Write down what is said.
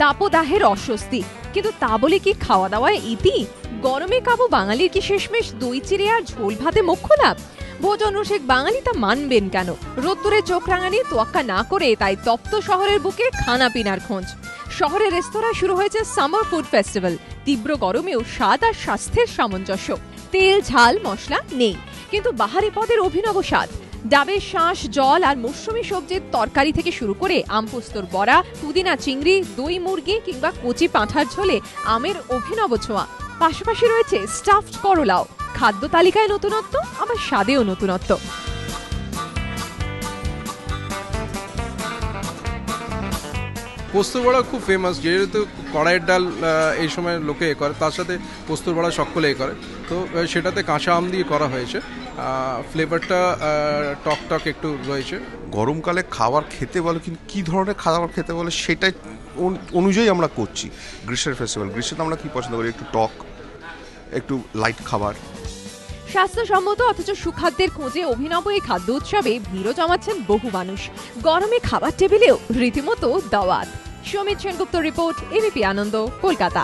তাপদাহের অস্বস্তি, কিন্তু তা বলে কি খাওয়া দাওয়ায় ইতি? গরমে কাবু বাঙালির কি শেষমেশ দই চিড়ে আর ঝোল ভাতে মোক্ষ লাভ? ভোজন রসিক বাঙালি তা মানবেন কেন? রোদ্দুরে চোখ রাঙানি তোয়াক্কা না করে তাই তপ্ত শহরের বুকে খানা পিনার খোঁজ। শহরের রেস্তোরাঁ শুরু হয়েছে সামার ফুড ফেস্টিভ্যাল। তীব্র গরমেও স্বাদ আর স্বাস্থ্যের সামঞ্জস্য। তেল ঝাল মশলা নেই, কিন্তু বাহারি পদের অভিনব স্বাদ। ডাবের শাঁস, জল আর মৌসুমী সবজির তরকারি থেকে শুরু করে আমপোস্তর বড়া, পুদিনা চিংড়ি, দই মুরগি কিংবা কচি পাঁঠার ঝোলে আমের অভিনব ছোঁয়া। পাশাপাশি রয়েছে স্টাফড করলাও। খাদ্য তালিকায় নতুনত্ব, আবার স্বাদেও নতুনত্ব। পোস্তর বড়া খুব ফেমাস, যেহেতু কড়াইয়ের ডাল এই সময় লোকে করে, তার সাথে পোস্তর বড়া সকলে করে, তো সেটাতে কাঁচা আম দিয়ে করা হয়েছে। ফ্লেভারটা টক টক একটু রয়েছে। গরমকালে খাবার খেতে বলে, কিন্তু কী ধরনের খাবার খেতে বলে সেটাই অনুযায়ী আমরা করছি। গ্রীষ্মের ফেস্টিভ্যাল, গ্রীষ্মে আমরা কী পছন্দ করি? একটু টক, একটু লাইট খাবার। স্বাস্থ্যসম্মত অথচ সুখাদ্যের খোঁজে অভিনব এই খাদ্য উৎসবে ভিড়ও জমাচ্ছেন বহু মানুষ। গরমে খাবার টেবিলেও রীতিমতো দাওয়াত। সমিত সেনগুপ্ত রিপোর্ট, এবিপি আনন্দ, কলকাতা।